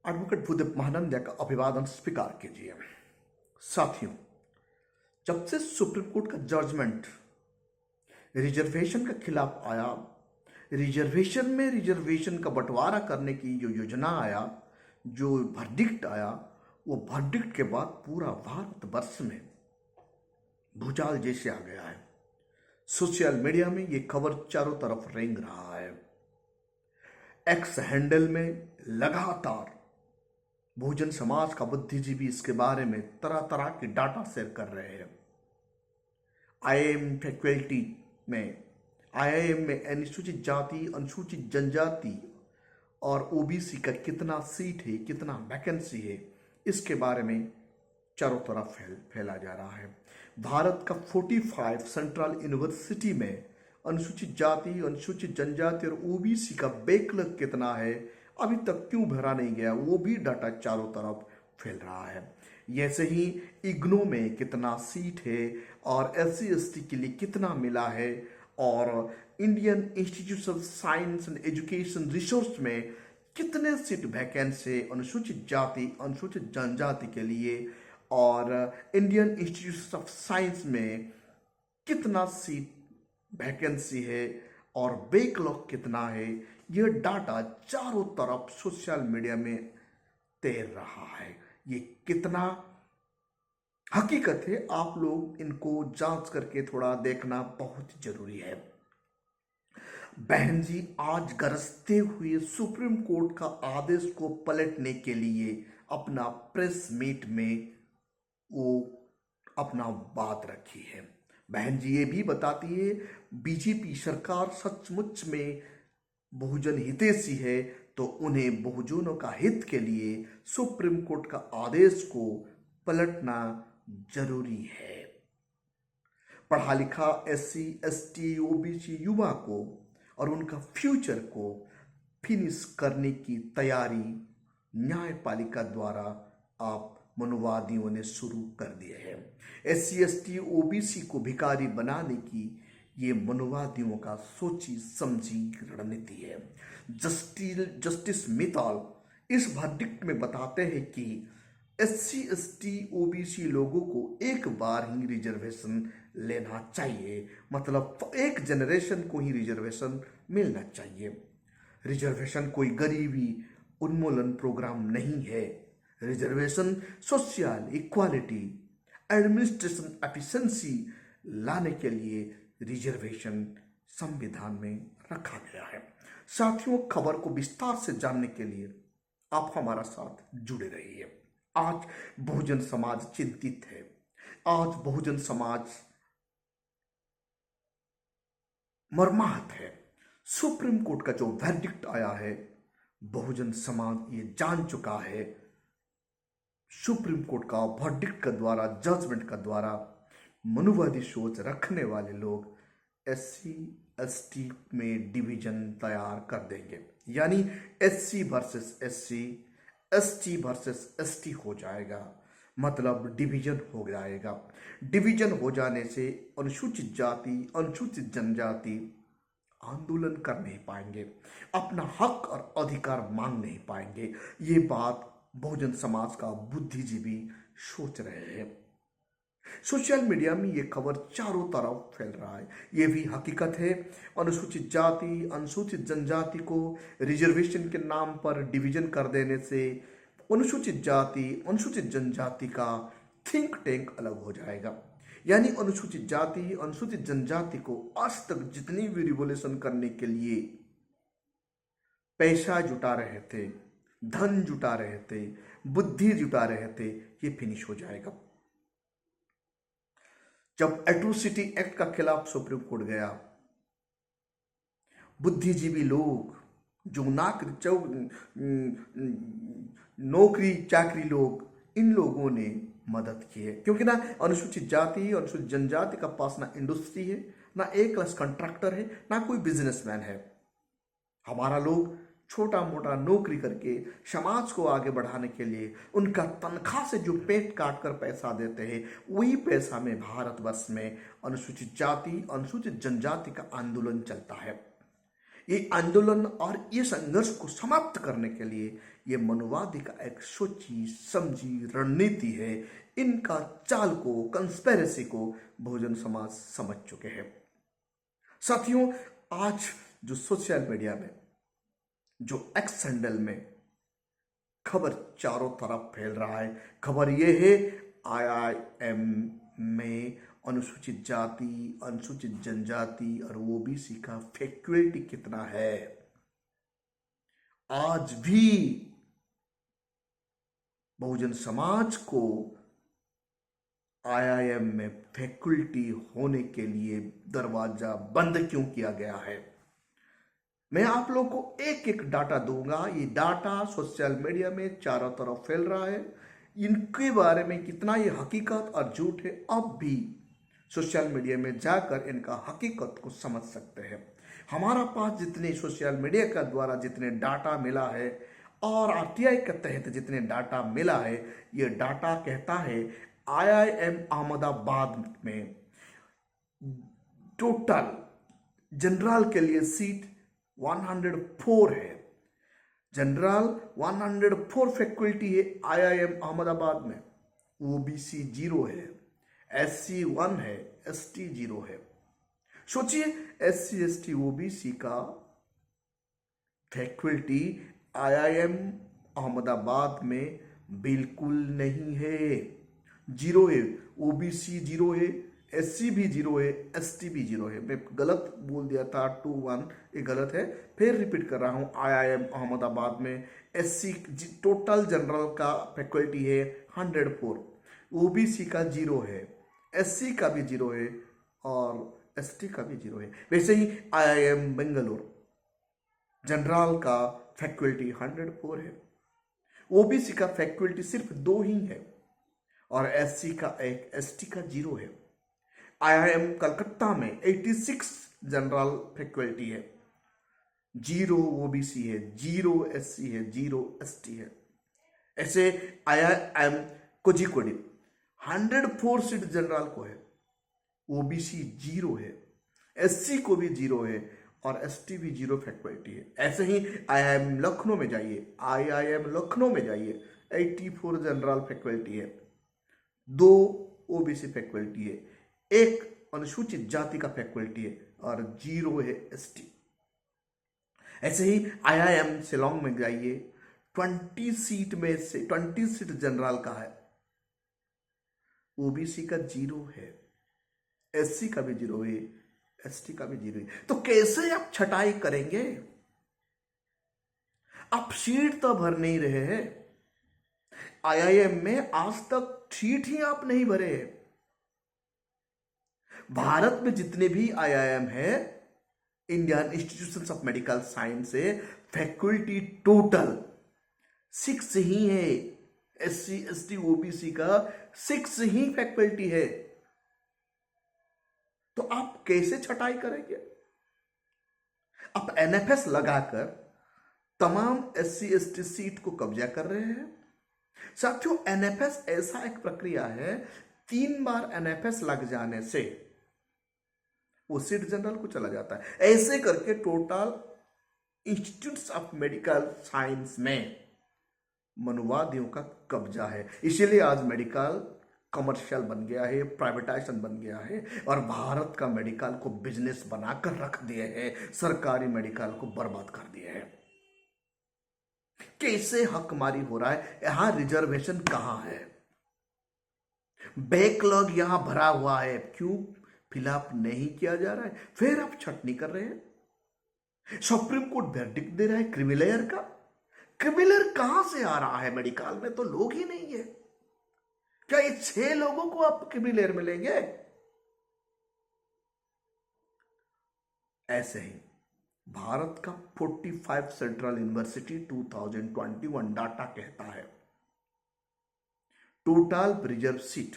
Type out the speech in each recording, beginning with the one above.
Advocate Bhudev Mahananda का अभिवादन स्वीकार कीजिए। साथियों, जब से सुप्रीम कोर्ट का जजमेंट रिजर्वेशन के खिलाफ आया, रिजर्वेशन में रिजर्वेशन का बंटवारा करने की जो योजना आया, जो वर्डिक्ट आया, वो वर्डिक्ट के बाद पूरा भारतवर्ष में भूचाल जैसे आ गया है। सोशल मीडिया में ये खबर चारों तरफ रेंग रहा है। एक्स हैंडल में लगातार बहुजन समाज का बुद्धिजीवी इसके बारे में तरह तरह के डाटा शेयर कर रहे हैं। आईआईएम फैकल्टी में आईआईएम में अनुसूचित जाति, अनुसूचित जनजाति और ओबीसी का कितना सीट है, कितना वैकेंसी है, इसके बारे में चारों तरफ फैला जा रहा है। भारत का 45 सेंट्रल यूनिवर्सिटी में अनुसूचित जाति, अनुसूचित जनजाति और ओबीसी का बैकलॉग कितना है, अभी तक क्यों भरा नहीं गया, वो भी डाटा चारों तरफ फैल रहा है। जैसे ही इग्नू में कितना सीट है और एससी एसटी के लिए कितना मिला है, और Indian institute of science and education resource में कितने सीट वैकेंसी है अनुसूचित जाति, अनुसूचित जनजाति के लिए, और इंडियन इंस्टीट्यूट ऑफ साइंस में कितना सीट वैकेंसी है और बैकलॉग कितना है, यह डाटा चारों तरफ सोशल मीडिया में तैर रहा है। ये कितना हकीकत है, आप लोग इनको जांच करके थोड़ा देखना बहुत जरूरी है। बहन जी आज गरजते हुए सुप्रीम कोर्ट का आदेश को पलटने के लिए अपना प्रेस मीट में वो अपना बात रखी है। बहन जी ये भी बताती है बीजेपी सरकार सचमुच में बहुजन हितैषी है, तो उन्हें बहुजनों का हित के लिए सुप्रीम कोर्ट का आदेश को पलटना जरूरी है। पढ़ा लिखा एससी एसटी ओबीसी युवा को और उनका फ्यूचर को फिनिश करने की तैयारी न्यायपालिका द्वारा आप मनुवादियों ने शुरू कर दिए हैं। एससी एसटी ओबीसी को भिखारी बनाने की ये मनुवादियों का सोची समझी रणनीति है। जस्टिस मित्तल इस वर्डिक्ट में बताते हैं कि एससी एसटी ओबीसी लोगों को एक बार ही रिजर्वेशन लेना चाहिए, मतलब एक जनरेशन को ही रिजर्वेशन मिलना चाहिए। रिजर्वेशन कोई गरीबी उन्मूलन प्रोग्राम नहीं है। Reservation social equality, administration efficiency लाने के लिए रिजर्वेशन संविधान में रखा गया है। साथियों, खबर को विस्तार से जानने के लिए आप हमारा साथ जुड़े रहिए। आज बहुजन समाज चिंतित है। आज बहुजन समाज मर्माहत है। सुप्रीम कोर्ट का जो वर्डिक्ट आया है, बहुजन समाज ये जान चुका है। सुप्रीम कोर्ट का वर्डिक्ट का द्वारा, जजमेंट का द्वारा मनुवादी सोच रखने वाले लोग एससी एसटी में डिवीजन तैयार कर देंगे, यानी SC versus SC, ST versus ST हो जाएगा, मतलब डिवीजन हो जाएगा। डिवीजन हो जाने से अनुसूचित जाति, अनुसूचित जनजाति आंदोलन कर नहीं पाएंगे, अपना हक और अधिकार मांग नहीं पाएंगे। ये बात बहुजन समाज का बुद्धिजीवी सोच रहे हैं। सोशल मीडिया में ये खबर चारों तरफ फैल रहा है। ये भी हकीकत है, अनुसूचित जाति, अनुसूचित जनजाति को रिजर्वेशन के नाम पर डिवीजन कर देने से अनुसूचित जाति, अनुसूचित जनजाति का थिंक टैंक अलग हो जाएगा। यानी अनुसूचित जाति, अनुसूचित जनजाति को आज तक जितनी भी रिवोल्यूशन करने के लिए पैसा जुटा रहे थे, धन जुटा रहे थे, बुद्धि जुटा रहे थे, ये फिनिश हो जाएगा। जब एट्रोसिटी एक्ट का खिलाफ सुप्रीम कोर्ट गया, बुद्धिजीवी लोग जो नौकरी चाकरी लोग, इन लोगों ने मदद की है, क्योंकि ना अनुसूचित जाति, अनुसूचित जनजाति का पास ना इंडस्ट्री है, ना ए क्लास कॉन्ट्रैक्टर है, ना कोई बिजनेसमैन है। हमारा लोग छोटा मोटा नौकरी करके समाज को आगे बढ़ाने के लिए उनका तनख्वाह से जो पेट काट कर पैसा देते हैं, वही पैसा में भारतवर्ष में अनुसूचित जाति, अनुसूचित जनजाति का आंदोलन चलता है। ये आंदोलन और ये संघर्ष को समाप्त करने के लिए ये मनुवादी का एक सोची समझी रणनीति है। इनका चाल को, कंस्पेरेसी को बहुजन समाज समझ चुके हैं। साथियों, आज जो सोशल मीडिया में, जो एक्स हैंडल में खबर चारों तरफ फैल रहा है, खबर यह है आईआईएम में अनुसूचित जाति, अनुसूचित जनजाति और ओबीसी का फैकल्टी कितना है। आज भी बहुजन समाज को आईआईएम में फैकल्टी होने के लिए दरवाजा बंद क्यों किया गया है। मैं आप लोगों को एक एक डाटा दूंगा। ये डाटा सोशल मीडिया में चारों तरफ फैल रहा है। इनके बारे में कितना ये हकीकत और झूठ है, अब भी सोशल मीडिया में जाकर इनका हकीकत को समझ सकते हैं। हमारा पास जितने सोशल मीडिया का द्वारा जितने डाटा मिला है और आरटीआई के तहत जितने डाटा मिला है, ये डाटा कहता है आईआईएम अहमदाबाद में टोटल जनरल के लिए सीट 104 है। जनरल 104 फैकल्टी है आईआईएम अहमदाबाद में। ओबीसी 0 है, एससी 1 है, एसटी 0 है। सोचिए, एससी एसटी ओबीसी का फैकल्टी आईआईएम अहमदाबाद में बिल्कुल नहीं है, 0 है। ओबीसी 0 है, एससी भी 0 है, एसटी भी 0 है। मैं गलत बोल दिया था 2-1, ये गलत है, फिर रिपीट कर रहा हूँ। आईआईएम अहमदाबाद में एससी टोटल जनरल का फैकल्टी है 104, ओबीसी का 0 है, एससी का भी 0 है और एसटी का भी 0 है। वैसे ही आईआईएम बेंगलुरु जनरल का फैकल्टी 104 है, ओबीसी का फैकल्टी सिर्फ 2 ही है और एससी का 1, एसटी का 0 है। आईआईएम कलकत्ता में 86 जनरल फैकल्टी है, 0 ओबीसी है, 0 एससी है, 0 एसटी है। ऐसे आईआईएम कोझिकोड 104 सीट जनरल को है, ओबीसी 0 है, एससी को भी 0 है और एसटी भी 0 फैकल्टी है। ऐसे ही आईआईएम लखनऊ में जाइए, आईआईएम लखनऊ में जाइए, 84 जनरल फैकल्टी है, 2 ओबीसी फैकल्टी है, 1 अनुसूचित जाति का फैकल्टी है और 0 है एसटी। ऐसे ही आईआईएम शिलोंग में जाइए, 20 सीट में से 20 सीट जनरल का है, ओबीसी का 0 है, एससी का भी 0 है, एसटी का भी 0 है। तो कैसे आप छटाई करेंगे? आप सीट तो भर नहीं रहे हैं। आईआईएम में आज तक सीट ही आप नहीं भरे। भारत में जितने भी आईआईएम है, Indian institution of medical science से फैकल्टी टोटल 6 ही है। एससी एसटी ओबीसी का 6 ही फैकल्टी है। तो आप कैसे छटाई करेंगे? आप एनएफएस लगाकर तमाम एससी एसटी सीट को कब्जा कर रहे हैं। साथियों, एनएफएस ऐसा एक प्रक्रिया है, 3 बार एनएफएस लग जाने से वो सीट जनरल को चला जाता है। ऐसे करके total institutes of medical science में मनुवादियों का कब्जा है। इसीलिए आज मेडिकल कमर्शियल बन गया है, प्राइवेटाइजेशन बन गया है और भारत का मेडिकल को बिजनेस बनाकर रख दिए हैं, सरकारी मेडिकल को बर्बाद कर दिए हैं। कैसे हकमारी हो रहा है? यहां रिजर्वेशन कहां है? बैकलॉग यहां भरा हुआ है, क्यों फिलअप नहीं किया जा रहा है? फिर आप छटनी कर रहे हैं। सुप्रीम कोर्ट वर्डिक्ट दे रहा है क्रिमिलेयर का। क्रिमिलेयर कहां से आ रहा है? मेडिकल में तो लोग ही नहीं है। क्या ये 6 लोगों को आप क्रिमिलेयर मिलेंगे? ऐसे ही भारत का 45 सेंट्रल यूनिवर्सिटी 2021 डाटा कहता है टोटल रिजर्व सीट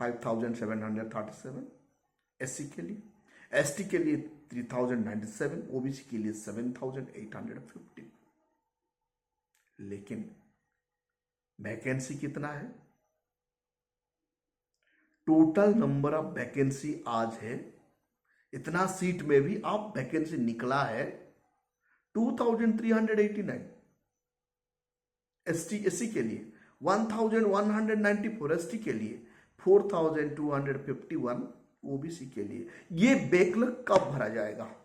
5737 एससी के लिए, एसटी के लिए 3097, ओबीसी के लिए 7850। लेकिन वैकेंसी कितना है? टोटल नंबर ऑफ वैकेंसी आज है इतना सीट में भी आप वैकेंसी निकला है 2389 एससी के लिए, 1194 एसटी के लिए, 4251 ओबीसी के लिए। ये बैकलॉग कब भरा जाएगा,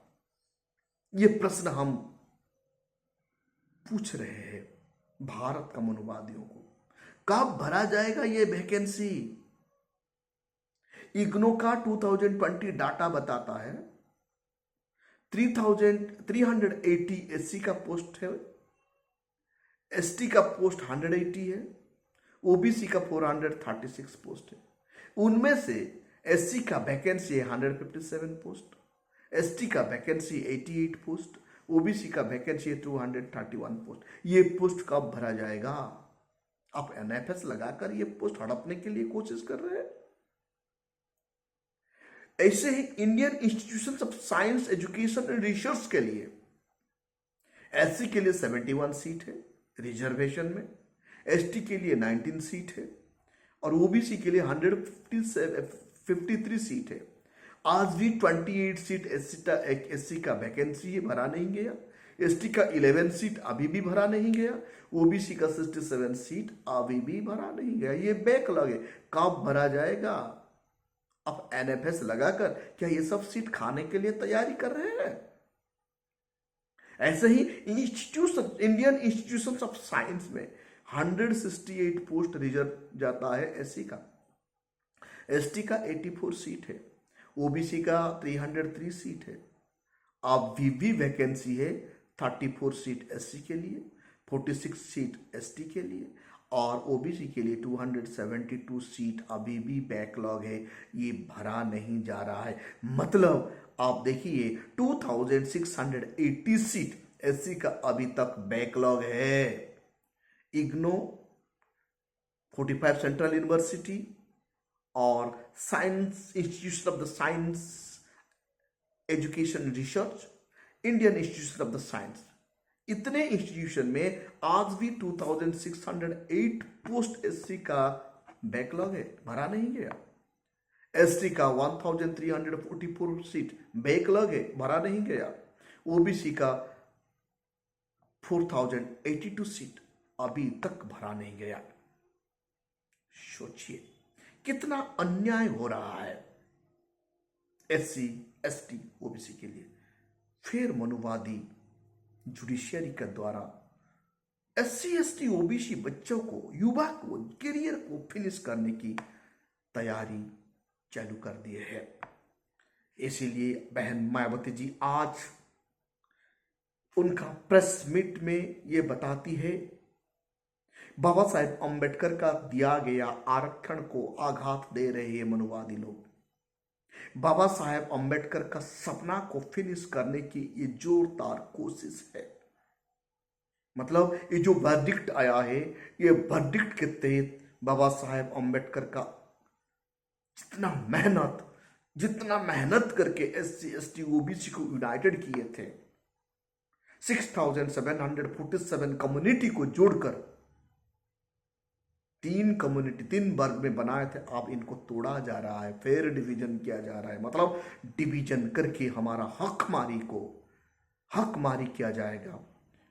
ये प्रश्न हम पूछ रहे हैं भारत का मनोवादियों को। कब भरा जाएगा ये वैकेंसी? इग्नो का 2020 डाटा बताता है 380 एससी का पोस्ट है, एसटी का पोस्ट 180 है, ओबीसी का 436 पोस्ट है। उनमें से एससी का वैकेंसी है 157 पोस्ट, एसटी का वैकेंसी 88 पोस्ट, ओबीसी का वैकेंसी है 231 पोस्ट। ये पोस्ट कब भरा जाएगा? आप एनएफएस लगाकर ये पोस्ट हड़पने के लिए कोशिश कर रहे हैं। ऐसे ही Indian institution of science education and research के लिए एससी के लिए 71 सीट है रिजर्वेशन में, एसटी के लिए 19 सीट है और ओबीसी के लिए 153 सीट है। आज भी 28 सीट एससी का वैकेंसी है, भरा नहीं गया। एसटी का 11 सीट अभी भी भरा नहीं गया। ओबीसी का 67 सीट अभी भी भरा नहीं गया। ये बैकलॉग है, कब भरा जाएगा? अब एनएफएस लगाकर क्या ये सब सीट खाने के लिए तैयारी कर रहे हैं? ऐसे ही इंडियन इंस्टीट्यूशन ऑफ साइंस में 168 पोस्ट रिजर्व जाता है एससी का, एसटी का 84 सीट है, ओबीसी का 303 सीट है। अभी भी वैकेंसी है 34 सीट एससी के लिए, 46 सीट एसटी के लिए और ओबीसी के लिए 272 सीट अभी भी बैकलॉग है, ये भरा नहीं जा रहा है। मतलब आप देखिए 2680 सीट एससी का अभी तक बैकलॉग है। इग्नो 45 सेंट्रल यूनिवर्सिटी और science institution of the science education research, Indian institution of the science, इतने इंस्टीट्यूशन में आज भी 2608 पोस्ट एससी का बैकलॉग है, भरा नहीं गया। एसटी का 1344 सीट बैकलॉग है, भरा नहीं गया। ओबीसी का 4082 सीट अभी तक भरा नहीं गया। सोचिए कितना अन्याय हो रहा है एससी एसटी ओबीसी के लिए। फिर मनुवादी जुडिशियरी के द्वारा एससी एसटी ओबीसी बच्चों को, युवा को, करियर को फिनिश करने की तैयारी चालू कर दिए है। इसीलिए बहन मायावती जी आज उनका प्रेस मीट में ये बताती है बाबा साहेब अंबेडकर का दिया गया आरक्षण को आघात दे रहे हैं मनुवादी लोग। बाबा साहेब अंबेडकर का सपना को फिनिश करने की ये जोरदार कोशिश है। मतलब ये जो वर्डिक्ट आया है, ये वर्डिक्ट के तहत बाबा साहेब अंबेडकर का जितना मेहनत करके एससी एसटी ओबीसी को यूनाइटेड किए थे, 6747 कम्युनिटी को जोड़कर 3 वर्ग में बनाए थे, अब इनको तोड़ा जा रहा है, फेयर डिवीजन किया जा रहा है। मतलब डिवीजन करके हमारा हक मारी किया जाएगा।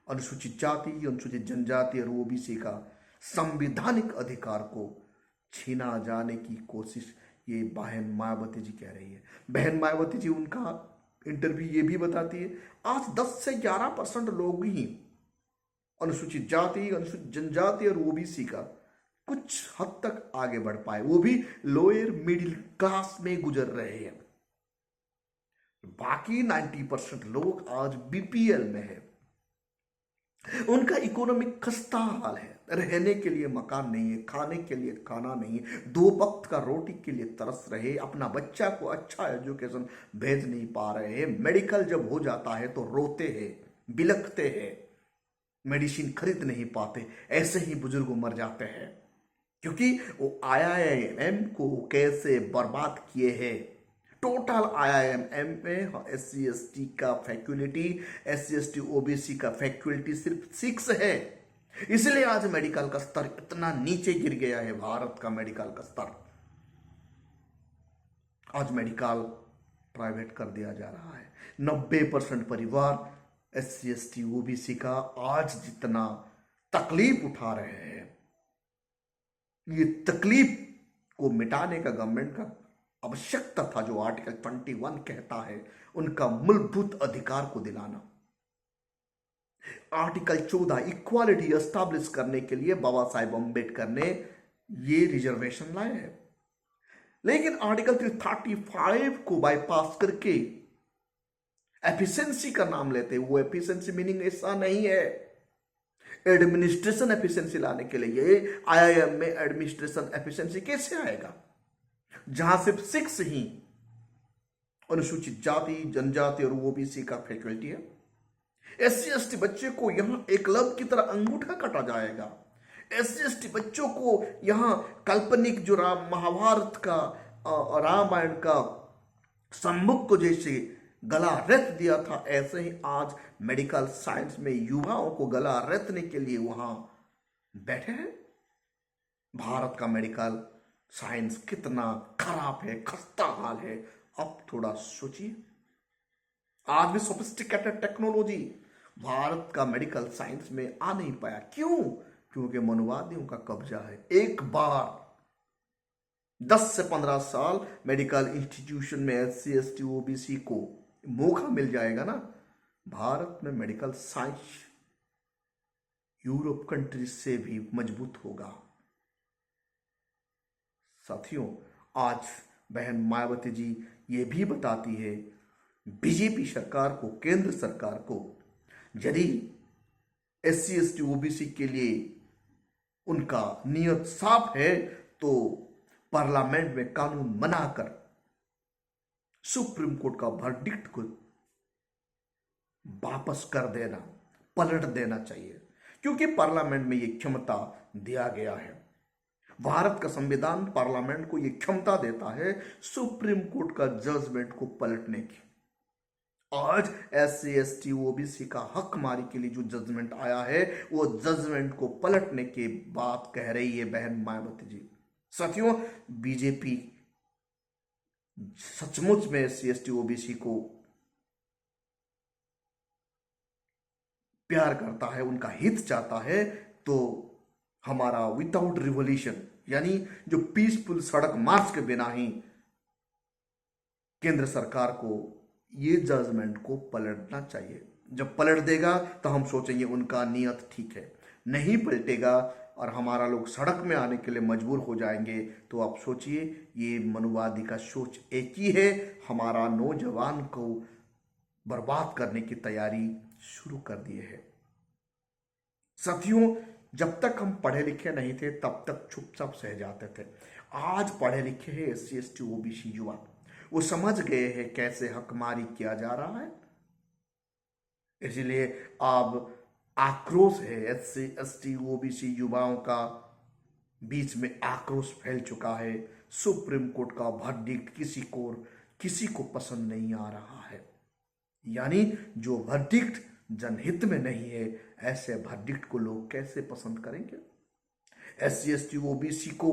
अनुसूचित जाति, अनुसूचित जनजाति और ओबीसी का संवैधानिक अधिकार को छीना जाने की कोशिश ये बहन मायावती जी कह रही है। बहन मायावती जी उनका इंटरव्यू ये भी बताती है आज 10 से 11% लोग ही अनुसूचित जाति, अनुसूचित जनजाति और ओबीसी का कुछ हद तक आगे बढ़ पाए, वो भी लोअर मिडिल क्लास में गुजर रहे हैं। बाकी 90% लोग आज बीपीएल में है, उनका इकोनॉमिक खस्ता हाल है, रहने के लिए मकान नहीं है, खाने के लिए खाना नहीं है, 2 वक्त का रोटी के लिए तरस रहे, अपना बच्चा को अच्छा एजुकेशन भेज नहीं पा रहे हैं। मेडिकल जब हो जाता है तो रोते हैं, बिलखते हैं, मेडिसिन खरीद नहीं पाते, ऐसे ही बुजुर्ग मर जाते हैं क्योंकि वो आईआईएम को कैसे बर्बाद किए हैं। टोटल आईआईएम में एससी एसटी का फैकल्टी, एससी एसटी ओबीसी का फैकल्टी सिर्फ 6 है। इसलिए आज मेडिकल का स्तर इतना नीचे गिर गया है। भारत का मेडिकल का स्तर आज मेडिकल प्राइवेट कर दिया जा रहा है। 90% परिवार SC ST OBC का आज जितना तकलीफ उठा रहे हैं, ये तकलीफ को मिटाने का गवर्नमेंट का आवश्यकता था, जो आर्टिकल 21 कहता है उनका मूलभूत अधिकार को दिलाना। आर्टिकल 14 इक्वालिटी एस्टैब्लिश करने के लिए बाबा साहेब अम्बेडकर ने ये रिजर्वेशन लाए हैं, लेकिन आर्टिकल 335 को बाईपास करके एफिशिएंसी का नाम लेते हैं। वो एफिशिएंसी मीनिंग ऐसा नहीं है। एडमिनिस्ट्रेशन एफिशिएंसी लाने के लिए IIM में एडमिनिस्ट्रेशन एफिशिएंसी कैसे आएगा, जहां सिर्फ 6 ही अनुसूचित जाति, जनजाति और OBC का फैकल्टी है। SC ST बच्चे को यहां एकलव्य की तरह अंगूठा काटा जाएगा। SC ST बच्चों को यहां काल्पनिक जो महाभारत का रामायण का सम्मुख को जैसे गला रेत दिया था, ऐसे ही आज मेडिकल साइंस में युवाओं को गला रेतने के लिए वहां बैठे हैं। भारत का मेडिकल साइंस कितना खराब है, खस्ता हाल है। अब थोड़ा सोचिए, आज भी सोफिस्टिकेटेड टेक्नोलॉजी भारत का मेडिकल साइंस में आ नहीं पाया। क्यों? क्योंकि मनुवादियों का कब्जा है। एक बार 10 से 15 साल मेडिकल इंस्टीट्यूशन में SC ST OBC को मौका मिल जाएगा ना, भारत में मेडिकल साइंस यूरोप कंट्रीज से भी मजबूत होगा। साथियों, आज बहन मायावती जी ये भी बताती है बीजेपी सरकार को, केंद्र सरकार को, यदि SC ST OBC के लिए उनका नियत साफ है तो पार्लियामेंट में कानून बनाकर सुप्रीम कोर्ट का वर्डिक्ट को वापस कर देना, पलट देना चाहिए, क्योंकि पार्लियामेंट में यह क्षमता दिया गया है। भारत का संविधान पार्लियामेंट को यह क्षमता देता है सुप्रीम कोर्ट का जजमेंट को पलटने की। आज SC ST OBC का हक मारी के लिए जो जजमेंट आया है, वो जजमेंट को पलटने के बात कह रही है बहन मायावती जी। साथियों, बीजेपी सचमुच में SC ST OBC को प्यार करता है, उनका हित चाहता है, तो हमारा विदाउट रिवॉल्यूशन यानी जो पीसफुल सड़क मार्च के बिना ही केंद्र सरकार को ये जजमेंट को पलटना चाहिए। जब पलट देगा तो हम सोचेंगे उनका नियत ठीक है। नहीं पलटेगा और हमारा लोग सड़क में आने के लिए मजबूर हो जाएंगे, तो आप सोचिए, ये मनुवादी का सोच एक ही है, हमारा नौजवान को बर्बाद करने की तैयारी शुरू कर दिए है। साथियों, जब तक हम पढ़े लिखे नहीं थे तब तक चुपचाप सह जाते थे। आज पढ़े लिखे हैं SC ST OBC युवा, वो समझ गए हैं कैसे हकमारी किया जा रहा है। इसलिए अब आक्रोश है, SC ST OBC युवाओं का बीच में आक्रोश फैल चुका है। सुप्रीम कोर्ट का वर्डिक्ट किसी को पसंद नहीं आ रहा है। यानी जो वर्डिक्ट जनहित में नहीं है, ऐसे वर्डिक्ट को लोग कैसे पसंद करेंगे। SC ST OBC को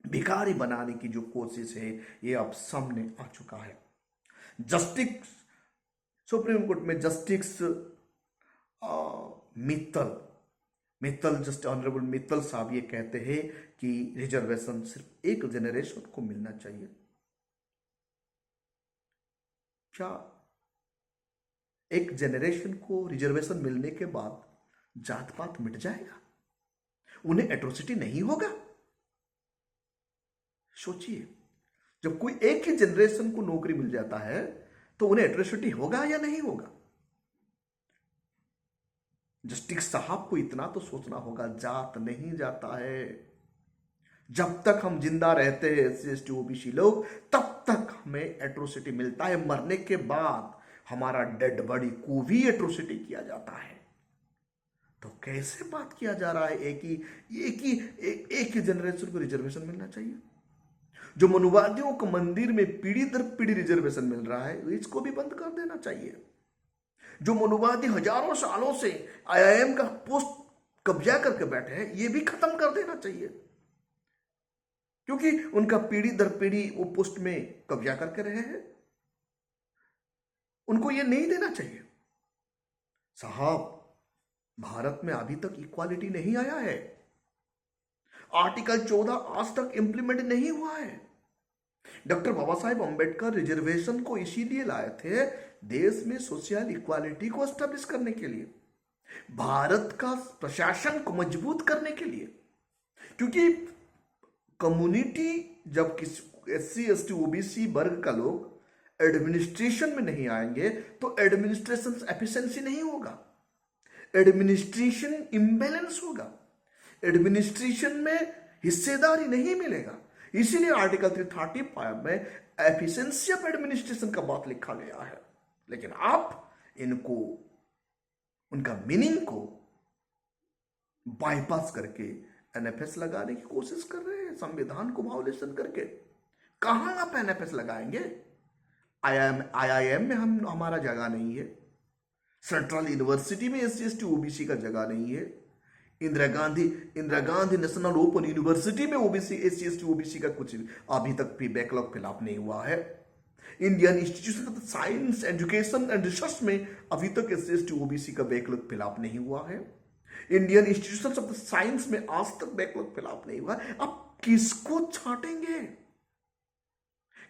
भिखारी बनाने की जो कोशिश है, ये अब सामने आ चुका है। जस्टिस सुप्रीम कोर्ट में justice Mittal just honourable Mittal साहब ये कहते हैं कि रिजर्वेशन सिर्फ एक जनरेशन को मिलना चाहिए। क्या एक जनरेशन को रिजर्वेशन मिलने के बाद जात पात मिट जाएगा? उन्हें एट्रोसिटी नहीं होगा? सोचिए, जब कोई एक ही जनरेशन को नौकरी मिल जाता है तो उन्हें एट्रोसिटी होगा या नहीं होगा? जस्टिस साहब को इतना तो सोचना होगा, जात नहीं जाता है। जब तक हम जिंदा रहते हैं SC ST OBC लोग, तब तक हमें एट्रोसिटी मिलता है। मरने के बाद हमारा डेड बॉडी को भी एट्रोसिटी किया जाता है। तो कैसे बात किया जा रहा है एक ही जनरेशन को रिजर्वेशन मिलना चाहिए? जो मनुवादियों को मंदिर में पीढ़ी दर पीढ़ी रिजर्वेशन मिल रहा है, इसको भी बंद कर देना चाहिए। जो मनुवादी हजारों सालों से IIM का पोस्ट कब्जा करके बैठे हैं, ये भी खत्म कर देना चाहिए, क्योंकि उनका पीढ़ी दर पीढ़ी वो पोस्ट में कब्जा करके रहे हैं। उनको ये नहीं देना चाहिए। साहब, भारत में अभी तक इक्वालिटी नहीं आया है। आर्टिकल 14 आज तक इंप्लीमेंट नहीं हुआ है। डॉक्टर बाबा साहेब अंबेडकर रिजर्वेशन को इसीलिए लाए थे, देश में सोशल इक्वालिटी को एस्टेब्लिश करने के लिए, भारत का प्रशासन को मजबूत करने के लिए। क्योंकि कम्युनिटी जब किसी SC ST OBC वर्ग का लोग एडमिनिस्ट्रेशन में नहीं आएंगे तो एडमिनिस्ट्रेशन एफिशिएंसी नहीं होगा, एडमिनिस्ट्रेशन इम्बैलेंस होगा, एडमिनिस्ट्रेशन में हिस्सेदारी नहीं मिलेगा। इसीलिए आर्टिकल 335 में एफिशिएंसी ऑफ एडमिनिस्ट्रेशन का बात लिखा गया है। लेकिन आप इनको, उनका मीनिंग को बाईपास करके NFS लगाने की कोशिश कर रहे हैं, संविधान को वायोलेशन करके। कहां आप NFS लगाएंगे? IIM में हमारा जगह नहीं है, सेंट्रल यूनिवर्सिटी में SC ST OBC का जगह नहीं है, Indira Gandhi national open university में OBC SC ST OBC का कुछ अभी तक भी बैकलॉग फिलअप नहीं हुआ है। Indian institution of science education and research में अभी तक SC ST OBC का बैकलॉग फिलअप नहीं हुआ है। इंडियन इंस्टीट्यूशन ऑफ साइंस में आज तक बैकलॉग फिलअप नहीं हुआ। आप किसको छांटेंगे?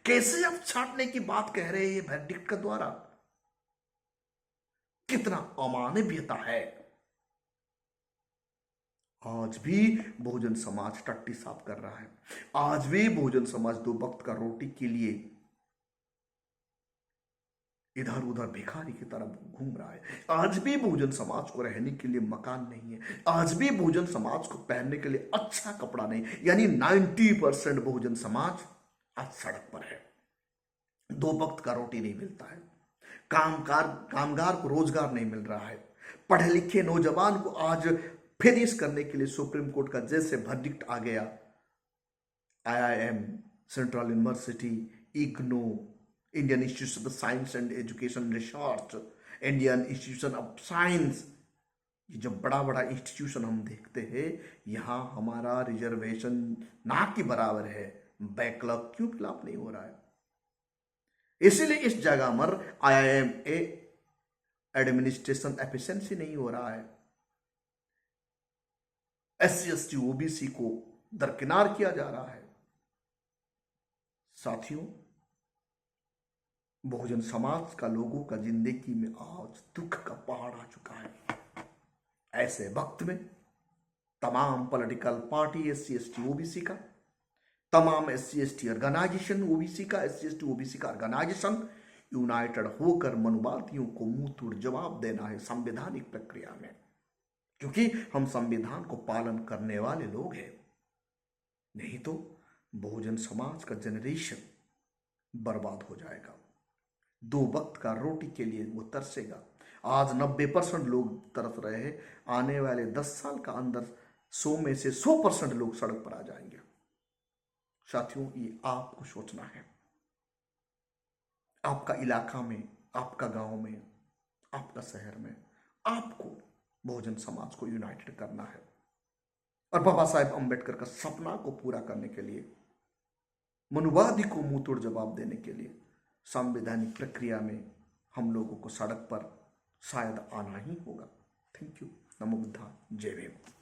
कैसे आप छांटने की बात कह रहे हैं ये वर्डिक्ट का द्वारा? कितना अमानवीयता है। आज भी बहुजन समाज टट्टी साफ कर रहा है। आज भी बहुजन समाज 2 वक्त का रोटी के लिए इधर उधर भिखारी की तरफ घूम रहा है। आज भी बहुजन समाज को रहने के लिए मकान नहीं है। आज भी बहुजन समाज को पहनने के लिए अच्छा कपड़ा नहीं, यानी 90% बहुजन समाज आज सड़क पर है। 2 वक्त का रोटी नहीं मिलता है, कामगार को रोजगार नहीं मिल रहा है, पढ़े लिखे नौजवान को आज फिनिश करने के लिए सुप्रीम कोर्ट का जैसे वर्डिक्ट आ गया, IIM, central university, IGNOU, Indian institution of science and education research, Indian institution of science, ये जो बड़ा बड़ा इंस्टीट्यूशन हम देखते हैं, यहां हमारा रिजर्वेशन ना के बराबर है। बैकलॉग क्यों फिलअप नहीं हो रहा है? इसीलिए इस जगह पर IIM एडमिनिस्ट्रेशन एफिशिएंसी नहीं हो रहा है। SC ST OBC को दरकिनार किया जा रहा है। साथियों, बहुजन समाज का लोगों का जिंदगी में आज दुख का पहाड़ आ चुका है। ऐसे वक्त में तमाम political party SC ST OBC का, तमाम SC ST ऑर्गेनाइजेशन OBC का, SC ST OBC का ऑर्गेनाइजेशन यूनाइटेड होकर मनुवादियों को मुंह तोड़ जवाब देना है संवैधानिक प्रक्रिया में, क्योंकि हम संविधान को पालन करने वाले लोग हैं। नहीं तो बहुजन समाज का जनरेशन बर्बाद हो जाएगा। 2 वक्त का रोटी के लिए वो तरसेगा। आज 90% लोग तरस रहे हैं, आने वाले 10 साल का अंदर 100 में से 100% लोग सड़क पर आ जाएंगे। साथियों, ये आपको सोचना है। आपका इलाका में, आपका गांव में, आपका शहर में, आपको बहुजन समाज को यूनाइटेड करना है और बाबा साहेब अंबेडकर का सपना को पूरा करने के लिए, मनुवादी को मुंह तोड़ जवाब देने के लिए संवैधानिक प्रक्रिया में हम लोगों को सड़क पर शायद आना ही होगा। Thank you. नमो बुद्धाय। जय भीम।